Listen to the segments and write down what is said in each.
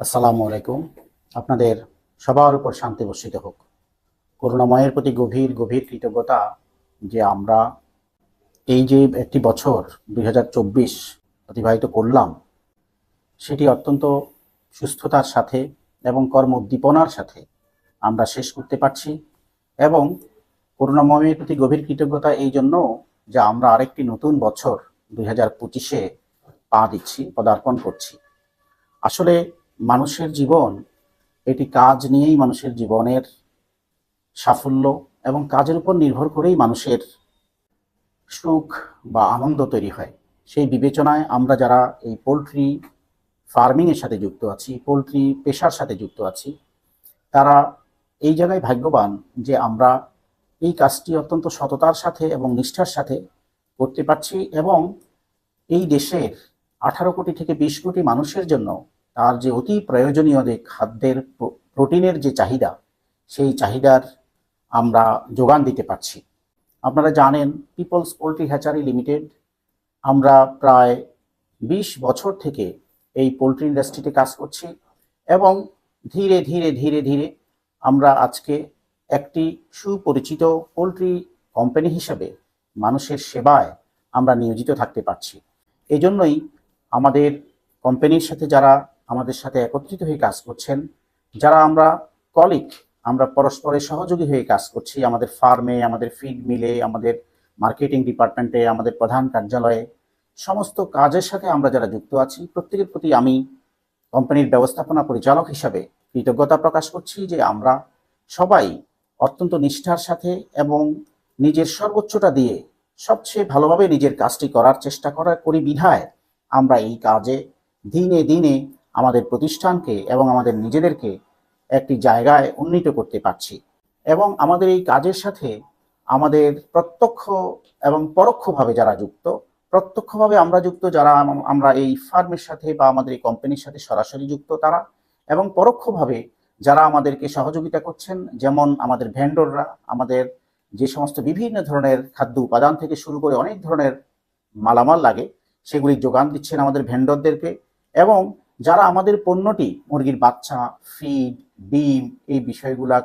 আসসালামু আলাইকুম। আপনাদের সবার উপর শান্তি বর্ষিত হোক। করুণাময়ের প্রতি গভীর গভীর কৃতজ্ঞতা যে আমরা এই যে একটি বছর 2024 অতিবাহিত করলাম, সেটি অত্যন্ত সুস্থতার সাথে এবং কর্মোদ্দীপনার সাথে আমরা শেষ করতে পারছি। এবং করুণাময়ের প্রতি গভীর কৃতজ্ঞতা এই জন্য যে আমরা আরেকটি নতুন বছর 2025-এ পা দিচ্ছি, পদার্পণ করছি। আসলে মানুষের জীবন, এটি কাজ নিয়েই মানুষের জীবনের সাফল্য এবং কাজের উপর নির্ভর করেই মানুষের সুখ বা আনন্দ তৈরি হয়। সেই বিবেচনায় আমরা যারা এই পোলট্রি ফার্মিংয়ের সাথে যুক্ত আছি, পোলট্রি পেশার সাথে যুক্ত আছি, তারা এই জায়গায় ভাগ্যবান যে আমরা এই কাজটি অত্যন্ত সততার সাথে এবং নিষ্ঠার সাথে করতে পারছি। এবং এই দেশের 18 কোটি থেকে 20 কোটি মানুষের জন্য তার যে অতি প্রয়োজনীয় যে খাদ্যের প্রোটিনের যে চাহিদা, সেই চাহিদার আমরা যোগান দিতে পারছি। আপনারা জানেন, পিপলস পোলট্রি হ্যাচারি লিমিটেড, আমরা প্রায় 20 বছর থেকে এই পোলট্রি ইন্ডাস্ট্রিতে কাজ করছি এবং ধীরে ধীরে ধীরে ধীরে আমরা আজকে একটি সুপরিচিত পোলট্রি কোম্পানি হিসেবে মানুষের সেবায় আমরা নিয়োজিত থাকতে পারছি। এই জন্যই আমাদের কোম্পানির সাথে যারা আমাদের সাথে একত্রিত হয়ে কাজ করছেন, যারা আমরা কলিগ, আমরা পরস্পরের সহযোগী হয়ে কাজ করছি, আমাদের ফার্মে, আমাদের ফিড মিলে, আমাদের মার্কেটিং ডিপার্টমেন্টে, আমাদের প্রধান কার্যালয়ে, সমস্ত কাজের সাথে আমরা যারা যুক্ত আছি, প্রত্যেকের প্রতি আমি কোম্পানির ব্যবস্থাপনা পরিচালক হিসাবে কৃতজ্ঞতা প্রকাশ করছি যে আমরা সবাই অত্যন্ত নিষ্ঠার সাথে এবং নিজের সর্বোচ্চটা দিয়ে সবচেয়ে ভালোভাবে নিজের কাজটি করার চেষ্টা করি বিধায় আমরা এই কাজে দিনে দিনে আমাদের প্রতিষ্ঠানকে এবং আমাদের নিজেদেরকে একটি জায়গায় উন্নীত করতে পারছি। এবং আমাদের এই কাজের সাথে আমাদের প্রত্যক্ষ এবং পরোক্ষভাবে যারা যুক্ত, প্রত্যক্ষভাবে আমরা যুক্ত যারা আমরা এই ফার্মের সাথে বা আমাদের এই কোম্পানির সাথে সরাসরি যুক্ত তারা, এবং পরোক্ষভাবে যারা আমাদেরকে সহযোগিতা করছেন, যেমন আমাদের ভেন্ডররা, আমাদের যে সমস্ত বিভিন্ন ধরনের খাদ্য উপাদান থেকে শুরু করে অনেক ধরনের মালামাল লাগে সেগুলি যোগান দিচ্ছেন আমাদের ভেন্ডরদেরকে, এবং যারা আমাদের পণ্যটি মুরগির বাচ্চা, ফিড, ডিম এই বিষয়গুলা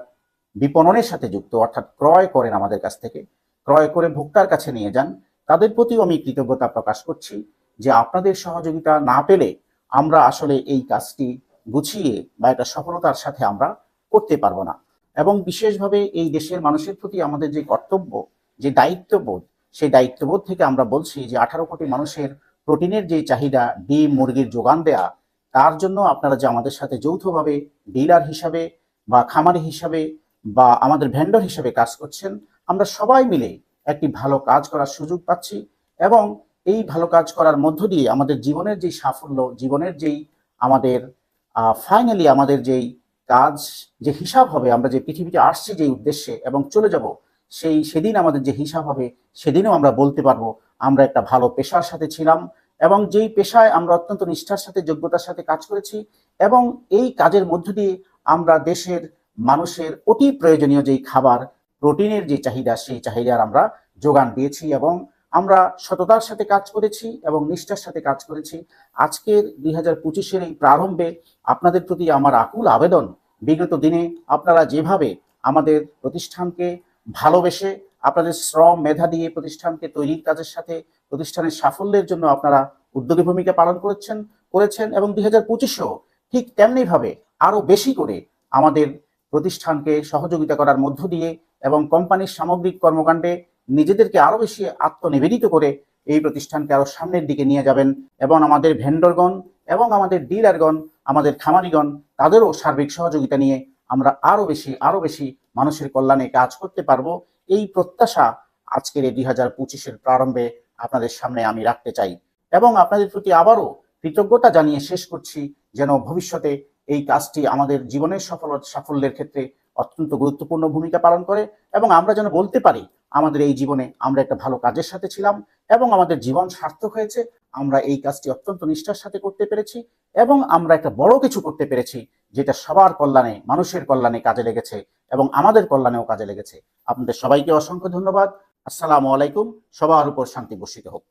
বিপণনের সাথে যুক্ত, অর্থাৎ ক্রয় করেন আমাদের কাছ থেকে, ক্রয় করে ভোক্তার কাছে নিয়ে যান, তাদের প্রতিও আমি কৃতজ্ঞতা প্রকাশ করছি যে আপনাদের সহযোগিতা না পেলে আমরা আসলে এই কাজটি গুছিয়ে বা এটা সফলতার সাথে আমরা করতে পারবো না। এবং বিশেষভাবে এই দেশের মানুষের প্রতি আমাদের যে কর্তব্য, যে দায়িত্ববোধ, সেই দায়িত্ববোধ থেকে আমরা বলছি যে 18 কোটি মানুষের প্রোটিনের যে চাহিদা, ডিম মুরগির যোগান দেয়া, তার জন্য আপনারা যে আমাদের সাথে যৌথভাবে ডিলার হিসাবে বা খামারি হিসাবে বা আমাদের ভেন্ডর হিসাবে কাজ করছেন, আমরা সবাই মিলে একটি ভালো কাজ করার সুযোগ পাচ্ছি। এবং এই ভালো কাজ করার মধ্য দিয়ে আমাদের জীবনের যে সাফল্য, জীবনের যেই আমাদের ফাইনালি আমাদের যেই কাজ, যে হিসাব হবে, আমরা যে পৃথিবীতে আসছি যে উদ্দেশ্যে এবং চলে যাব, সেদিন আমাদের যে হিসাব হবে, সেদিনও আমরা বলতে পারবো আমরা একটা ভালো পেশার সাথে ছিলাম এবং যেই পেশায় আমরা অত্যন্ত নিষ্ঠার সাথে, যোগ্যতার সাথে কাজ করেছি। এবং এই কাজের মধ্য দিয়ে আমরা দেশের মানুষের অতি প্রয়োজনীয় যেই খাবার, প্রোটিনের যে চাহিদা, সেই চাহিদার আমরা যোগান দিয়েছি এবং আমরা সততার সাথে কাজ করেছি এবং নিষ্ঠার সাথে কাজ করেছি। আজকের 2025-এর এই প্রারম্ভে আপনাদের প্রতি আমার আকুল আবেদন, বিগত দিনে আপনারা যেভাবে আমাদের প্রতিষ্ঠানকে ভালোবেসে, আপনাদের শ্রম মেধা দিয়ে প্রতিষ্ঠানকে তৈরির কাজের সাথে প্রতিষ্ঠানের সাফল্যের জন্য আপনারা উদ্যোগী ভূমিকা পালন করেছেন এবং 2025-এও ঠিক তেমনিভাবে আরো বেশি করে আমাদের প্রতিষ্ঠানকে সহযোগিতা করার মধ্য দিয়ে এবং কোম্পানির সামগ্রিক কর্মকাণ্ডে নিজেদেরকে আরো বেশি আত্মনিবেদিত করে এই প্রতিষ্ঠানকে আরো সামনের দিকে নিয়ে যাবেন। এবং আমাদের ভেন্ডরগণ এবং আমাদের ডিলারগণ, আমাদের খামারিগণ, তাদেরও সার্বিক সহযোগিতা নিয়ে আমরা আরো বেশি মানুষের কল্যাণে কাজ করতে পারবো, এই প্রত্যাশা আজকের এই 2025-এর প্রারম্ভে আপনাদের সামনে আমি রাখতে চাই। এবং আপনাদের প্রতি আবারও কৃতজ্ঞতা জানিয়ে শেষ করছি, যেন ভবিষ্যতে এই কাজটি আমাদের জীবনের সাফল্যের ক্ষেত্রে অত্যন্ত গুরুত্বপূর্ণ ভূমিকা পালন করে এবং আমরা যেন বলতে পারি আমাদের এই জীবনে আমরা একটা ভালো কাজের সাথে ছিলাম এবং আমাদের জীবন সার্থক হয়েছে, আমরা এই কাজটি অত্যন্ত নিষ্ঠার সাথে করতে পেরেছি এবং আমরা একটা বড় কিছু করতে পেরেছি যেটা সবার কল্যাণে, মানুষের কল্যাণে কাজে লেগেছে এবং আমাদের কল্যাণেও কাজে লেগেছে। আপনাদের সবাইকে অসংখ্য ধন্যবাদ। আসসালামু আলাইকুম। সবার উপর শান্তি বর্ষিত হোক।